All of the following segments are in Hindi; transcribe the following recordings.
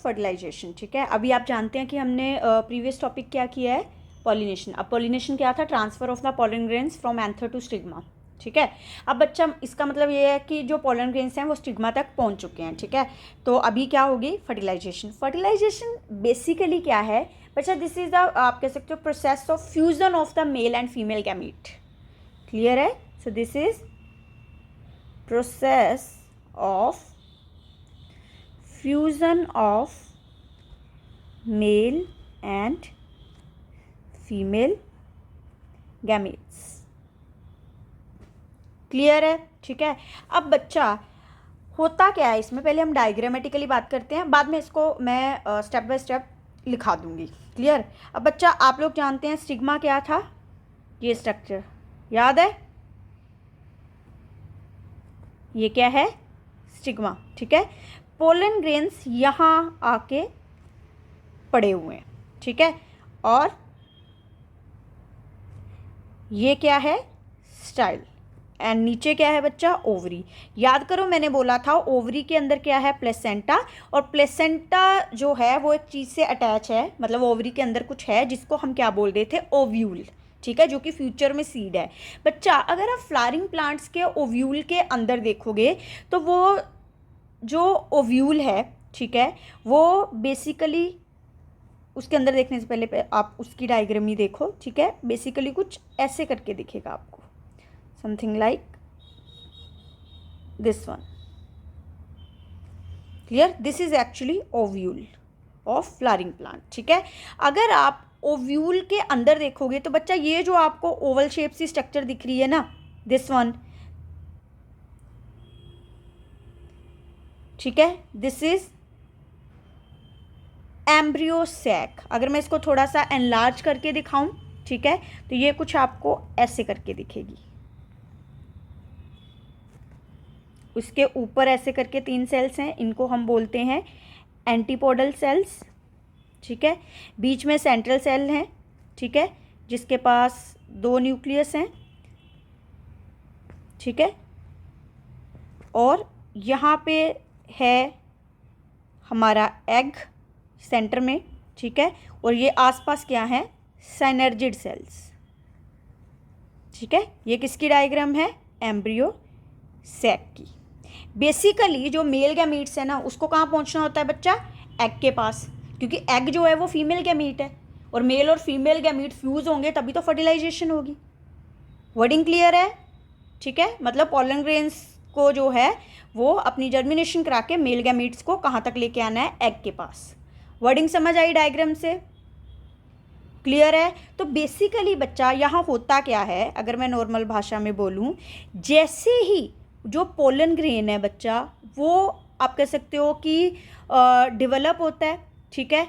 फर्टिलाइजेशन। ठीक है, अभी आप जानते हैं कि हमने प्रीवियस टॉपिक क्या किया है, पॉलिनेशन। अब पॉलिनेशन क्या था, transfer of the pollen grains from anther to stigma. ठीक है, अब बच्चा इसका मतलब ये है कि जो पॉलन ग्रेन्स हैं वो स्टिग्मा तक पहुंच चुके हैं। ठीक है, तो अभी क्या होगी, फर्टिलाइजेशन। फर्टिलाइजेशन बेसिकली क्या है बच्चा, दिस इज द, आप कह सकते हो, process of fusion of the male and female gamete. Clear है? So this is process of fusion of male and female gametes. Clear है? ठीक है, अब बच्चा होता क्या है इसमें, पहले हम डायग्रामेटिकली बात करते हैं, बाद में इसको मैं स्टेप बाय स्टेप लिखा दूंगी। क्लियर? अब बच्चा आप लोग जानते हैं स्टिग्मा क्या था, ये स्ट्रक्चर याद है, ये क्या है, स्टिग्मा। ठीक है, पोलन ग्रेन्स यहाँ आके पड़े हुए हैं। ठीक है, और ये क्या है, स्टाइल, एंड नीचे क्या है बच्चा, ओवरी। याद करो मैंने बोला था ओवरी के अंदर क्या है, प्लेसेंटा, और प्लेसेंटा जो है वो एक चीज़ से अटैच है, मतलब ओवरी के अंदर कुछ है जिसको हम क्या बोल रहे थे, ओव्यूल। ठीक है, जो कि फ्यूचर में सीड है। बच्चा अगर आप फ्लावरिंग प्लांट्स के ओव्यूल के अंदर देखोगे तो वो जो ओव्यूल है, ठीक है, वो बेसिकली उसके अंदर देखने से पहले आप उसकी डायग्राम ही देखो। ठीक है, बेसिकली कुछ ऐसे करके दिखेगा आपको, something like this one. Clear? This is actually ovule of flowering plant. ठीक है, अगर आप ओव्यूल के अंदर देखोगे तो बच्चा ये जो आपको ओवल शेप सी स्ट्रक्चर दिख रही है ना, दिस वन, ठीक है, दिस इज एम्ब्रियो सैक। अगर मैं इसको थोड़ा सा एनलार्ज करके दिखाऊं, ठीक है, तो ये कुछ आपको ऐसे करके दिखेगी। उसके ऊपर ऐसे करके 3 सेल्स हैं, इनको हम बोलते हैं एंटीपोडल सेल्स। ठीक है, बीच में सेंट्रल सेल है, ठीक है, जिसके पास 2 न्यूक्लियस हैं। ठीक है, और यहाँ पे है हमारा एग सेंटर में। ठीक है, और ये आसपास क्या है, साइनर्जिड सेल्स। ठीक है, ये किसकी डायग्राम है, एम्ब्रियो सैक की। बेसिकली जो मेल गैमीट्स है ना, उसको कहाँ पहुँचना होता है बच्चा, एग के पास, क्योंकि एग जो है वो फीमेल गैमीट है, और मेल और फीमेल गैमीट फ्यूज होंगे तभी तो फर्टिलाइजेशन होगी। वर्डिंग क्लियर है? ठीक है, मतलब पॉलन ग्रेन्स को जो है वो अपनी जर्मिनेशन करा के मेल गैमीट्स को कहाँ तक लेके आना है, एग के पास। वर्डिंग समझ आई डायग्राम से? क्लियर है? तो बेसिकली बच्चा यहाँ होता क्या है, अगर मैं नॉर्मल भाषा में बोलूँ, जैसे ही जो पोलन ग्रेन है बच्चा, वो आप कह सकते हो कि डेवलप होता है। ठीक है,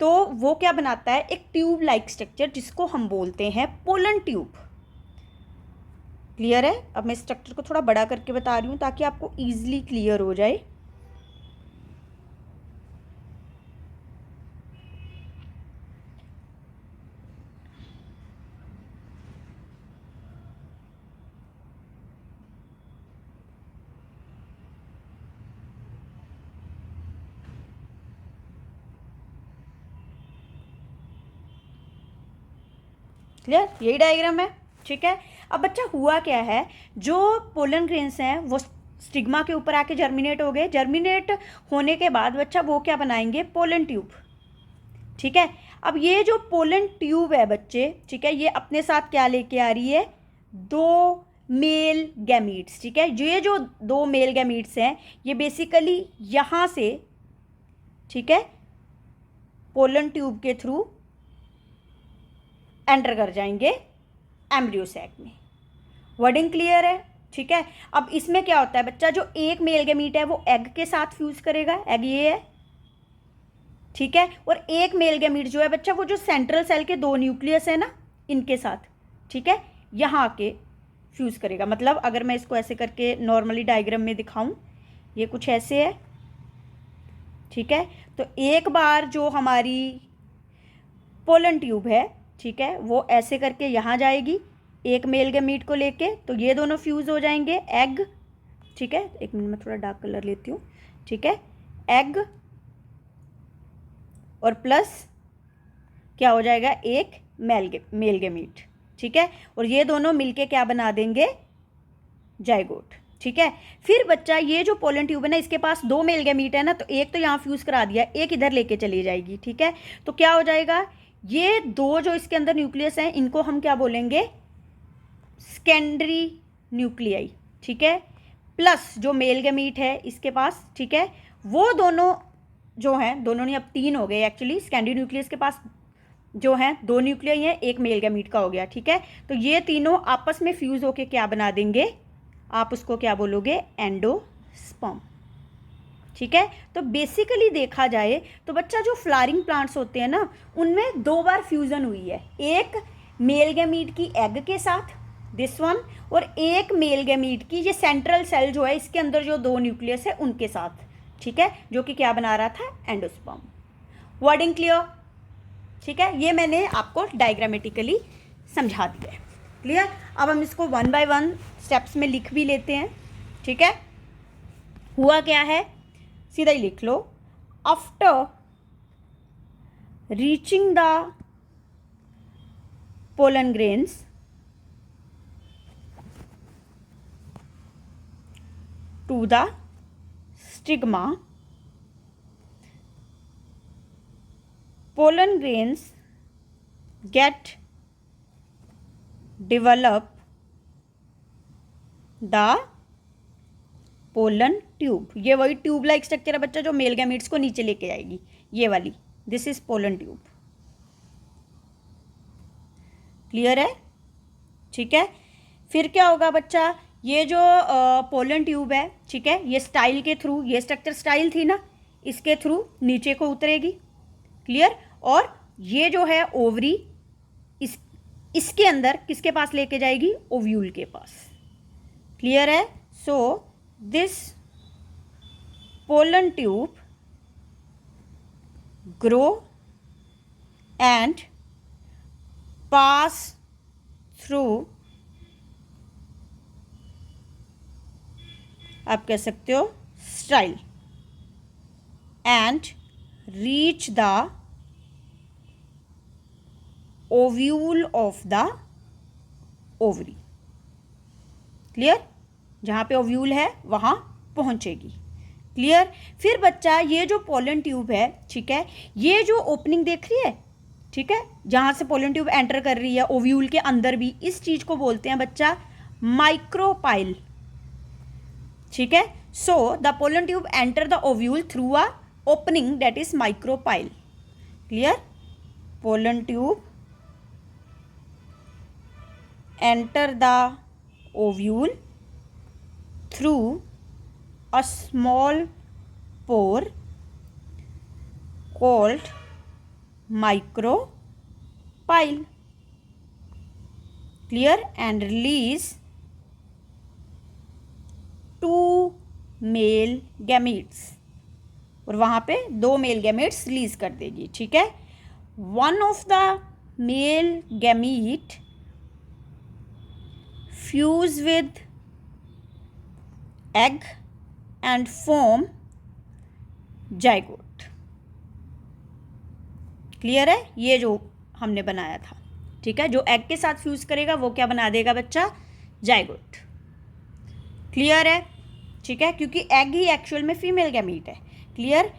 तो वो क्या बनाता है, एक ट्यूब लाइक स्ट्रक्चर, जिसको हम बोलते हैं पोलन ट्यूब। क्लियर है? अब मैं स्ट्रक्चर को थोड़ा बड़ा करके बता रही हूँ ताकि आपको ईजिली क्लियर हो जाए। क्लियर? यही डायग्राम है। ठीक है, अब बच्चा हुआ क्या है, जो पोलन ग्रेन्स हैं वो स्टिग्मा के ऊपर आके जर्मिनेट हो गए। जर्मिनेट होने के बाद बच्चा वो क्या बनाएंगे, पोलन ट्यूब। ठीक है, अब ये जो पोलन ट्यूब है बच्चे, ठीक है, ये अपने साथ क्या लेके आ रही है, 2 मेल गैमीट्स। ठीक है, ये जो 2 मेल गैमीट्स हैं ये बेसिकली यहाँ से, ठीक है, पोलन ट्यूब के थ्रू एंटर कर जाएंगे एम्ब्रियो सैक में। वर्डिंग क्लियर है? ठीक है, अब इसमें क्या होता है बच्चा, जो एक मेल गैमीट है वो एग के साथ फ्यूज करेगा, एग ये है। ठीक है, और एक मेल गैमीट जो है बच्चा, वो जो सेंट्रल सेल के 2 न्यूक्लियस है ना, इनके साथ, ठीक है, यहाँ आके फ्यूज करेगा। मतलब अगर मैं इसको ऐसे करके नॉर्मली डायग्राम में दिखाऊं, ये कुछ ऐसे है। ठीक है, तो एक बार जो हमारी पोलन ट्यूब है, ठीक है, वो ऐसे करके यहाँ जाएगी एक मेल गैमीट को लेके, तो ये दोनों फ्यूज हो जाएंगे, एग। ठीक है, एक मिनट में थोड़ा डार्क कलर लेती हूँ। ठीक है, एग और प्लस क्या हो जाएगा, एक मेल गैमीट, ठीक है। और ये दोनों मिलके क्या बना देंगे, जाइगोट, ठीक है। फिर बच्चा ये जो पोलन ट्यूब है ना, इसके पास 2 मेल गैमीट है ना, तो एक तो यहाँ फ्यूज करा दिया, एक इधर लेके चली जाएगी, ठीक है। तो क्या हो जाएगा, ये 2 जो इसके अंदर न्यूक्लियस हैं इनको हम क्या बोलेंगे, सेकेंडरी न्यूक्लियाई, ठीक है। प्लस जो मेल गैमीट है इसके पास, ठीक है, वो दोनों जो हैं, दोनों नहीं अब 3 हो गए एक्चुअली, सेकेंडरी न्यूक्लियस के पास जो है 2 न्यूक्लियाई हैं, एक मेल गैमीट का हो गया, ठीक है। तो ये तीनों आपस में फ्यूज होके क्या बना देंगे, आप उसको क्या बोलोगे, एंडोस्पर्म, ठीक है। तो बेसिकली देखा जाए तो बच्चा जो फ्लावरिंग प्लांट्स होते हैं ना, उनमें 2 बार फ्यूजन हुई है, एक मेल गैमीट की एग के साथ, दिस वन, और एक मेल गैमीट की ये सेंट्रल सेल जो है इसके अंदर जो 2 न्यूक्लियस है उनके साथ, ठीक है, जो कि क्या बना रहा था, एंडोस्पर्म। वर्डिंग क्लियर, ठीक है। ये मैंने आपको डायग्रामेटिकली समझा दिया है, क्लियर। अब हम इसको 1 बाय 1 स्टेप्स में लिख भी लेते हैं, ठीक है। हुआ क्या है, सीधा ही लिख लो, after reaching the pollen grains to the stigma, pollen grains get develop the pollen tube। ये वही ट्यूब लाइक स्ट्रक्चर है बच्चा जो मेल गैमीट्स को नीचे लेके जाएगी, ये वाली, this is pollen tube, clear है, ठीक है। फिर क्या होगा बच्चा, ये जो पोलन ट्यूब है, ठीक है, ये स्टाइल के थ्रू, ये स्ट्रक्चर स्टाइल थी ना, इसके थ्रू नीचे को उतरेगी, क्लियर। और ये जो है ओवरी इसके अंदर किसके पास लेके जाएगी, ओव्यूल के पास, क्लियर है। So this pollen tube grow and pass through, आप कह सकते हो style, and reach the ovule of the ovary, clear, जहाँ पे ओव्यूल है वहाँ पहुँचेगी, क्लियर। फिर बच्चा ये जो पोलन ट्यूब है, ठीक है, ये जो ओपनिंग देख रही है, ठीक है, जहाँ से पोलन ट्यूब एंटर कर रही है ओव्यूल के अंदर भी, इस चीज़ को बोलते हैं बच्चा माइक्रोपाइल, ठीक है। So the pollen tube enter the ovule through a opening that is micropyle, clear। pollen tube enter the ovule through a small pore called micropyle, clear, and release 2 male gametes, और वहाँ पे 2 मेल गैमेट्स रिलीज कर देगी, ठीक है। One of the mail gamete fuse with egg and form zygote, clear है, ये जो हमने बनाया था, ठीक है, जो एग के साथ फ्यूज करेगा वो क्या बना देगा बच्चा, जाइगोट, क्लियर है, ठीक है, क्योंकि एग ही एक्चुअल में फीमेल गैमीट है, clear.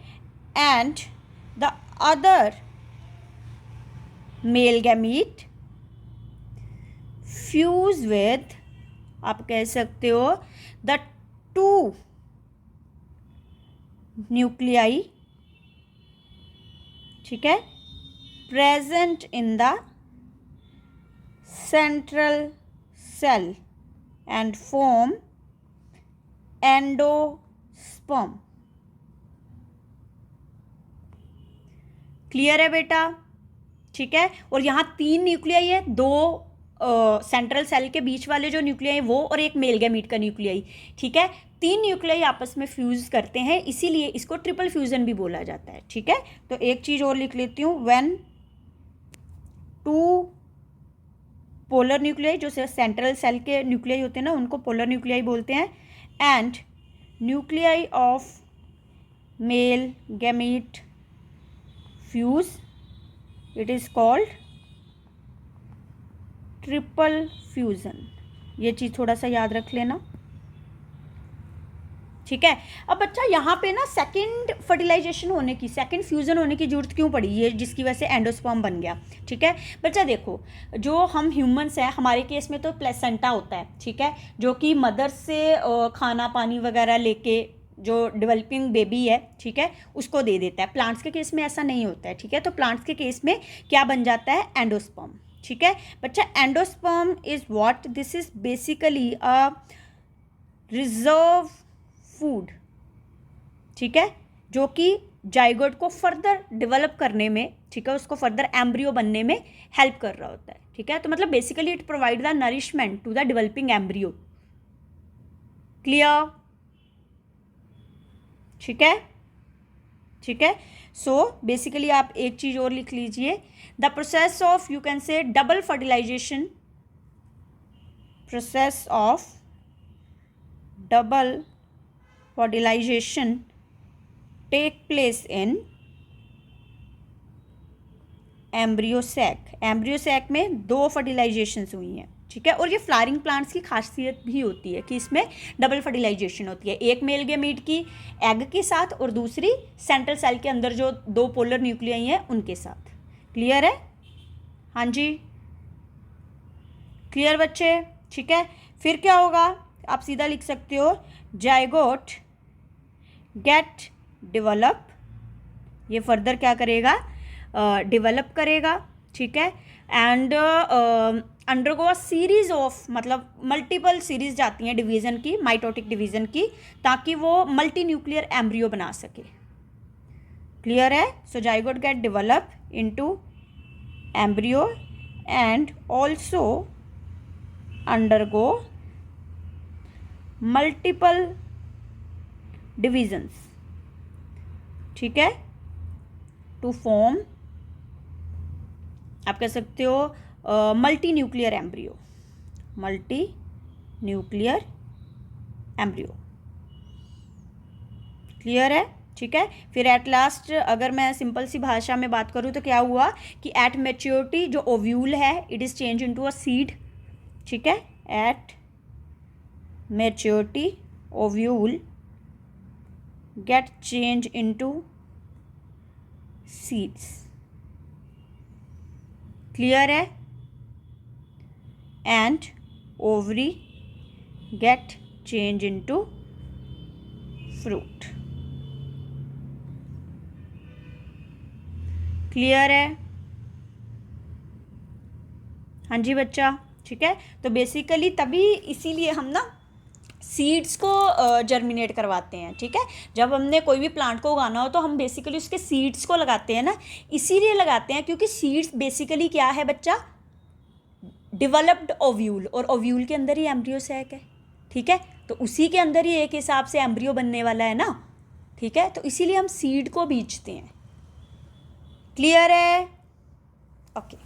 And the other male gamete fuse with, आप कह सकते हो द 2 न्यूक्लियाई, ठीक है, present in the central cell and form endosperm, clear है बेटा, ठीक है। और यहाँ 3 न्यूक्लियाई है, 2 सेंट्रल सेल के बीच वाले जो न्यूक्लियाई वो, और एक मेल गैमीट का न्यूक्लियाई, ठीक है। 3 न्यूक्लियाई आपस में फ्यूज करते हैं, इसीलिए इसको ट्रिपल फ्यूजन भी बोला जाता है, ठीक है। तो एक चीज़ और लिख लेती हूँ, व्हेन 2 पोलर न्यूक्लियाई, जो सेंट्रल सेल के न्यूक्लियाई होते हैं ना उनको पोलर न्यूक्लियाई बोलते हैं, and nuclei of male gamete fuse, it is called triple fusion. ये चीज़ थोड़ा सा याद रख लेना, ठीक है। अब बच्चा यहाँ पे ना सेकंड फर्टिलाइजेशन होने की, सेकंड फ्यूज़न होने की जरूरत क्यों पड़ी, ये जिसकी वजह से एंडोस्पर्म बन गया, ठीक है। बच्चा देखो, जो हम ह्यूमंस हैं, हमारे केस में तो प्लेसेंटा होता है, ठीक है, जो कि मदर से खाना पानी वगैरह लेके जो डेवलपिंग बेबी है, ठीक है, उसको दे देता है। प्लांट्स के केस में ऐसा नहीं होता है, ठीक है। तो प्लांट्स के केस में क्या बन जाता है, एंडोस्पर्म, ठीक है। बच्चा endosperm is what, this is basically a reserve food, ठीक है, जो कि जाइगोट को फर्दर डेवलप करने में, ठीक है, उसको फर्दर एम्ब्रियो बनने में हेल्प कर रहा होता है, ठीक है। तो मतलब basically it provide the nourishment to the developing embryo. Clear, ठीक है, ठीक है। सो बेसिकली आप एक चीज और लिख लीजिए, the process of, you can say double fertilization, process of double fertilization take place in embryo sac. Embryo sac में 2 फर्टिलाइजेशंस हुई हैं, ठीक है। और ये फ्लावरिंग प्लांट्स की खासियत भी होती है कि इसमें डबल फर्टिलाइजेशन होती है, एक मेल गैमीट की एग के साथ और दूसरी सेंट्रल सेल के अंदर जो 2 पोलर न्यूक्लियाई हैं उनके साथ। क्लियर है, हाँ जी, क्लियर बच्चे, ठीक है। फिर क्या होगा, आप सीधा लिख सकते हो, जाइगोट गेट डेवलप, ये फर्दर क्या करेगा, डेवलप करेगा, ठीक है, एंड अंडरगो सीरीज ऑफ, मतलब मल्टीपल सीरीज जाती हैं डिवीज़न की, माइटोटिक डिवीज़न की, ताकि वो मल्टी न्यूक्लियर एम्ब्रियो बना सके। क्लियर है, so zygote get develop into embryo and also undergo multiple divisions, ठीक है, टू फॉर्म, आप कह सकते हो multi nuclear embryo, multi nuclear embryo. Clear है, ठीक है। फिर एट लास्ट अगर मैं सिंपल सी भाषा में बात करूँ तो क्या हुआ कि एट मैच्योरिटी जो ओव्यूल है, it is change into a seed, ठीक है। At maturity ovule get change into seeds। clear है, and ovary get change into fruit। clear है, हाँ जी बच्चा, ठीक है। तो बेसिकली तभी इसीलिए हम ना सीड्स को जर्मिनेट करवाते हैं, ठीक है। जब हमने कोई भी प्लांट को उगाना हो तो हम बेसिकली उसके सीड्स को लगाते हैं ना, इसीलिए लगाते हैं क्योंकि सीड्स बेसिकली क्या है बच्चा, डेवलप्ड ओव्यूल, और ओव्यूल के अंदर ही एम्ब्रियो सैक है, ठीक है। तो उसी के अंदर ही एक हिसाब से एम्ब्रियो बनने वाला है ना, ठीक है। तो इसीलिए हम सीड को बीजते हैं। क्लियर है, ओके।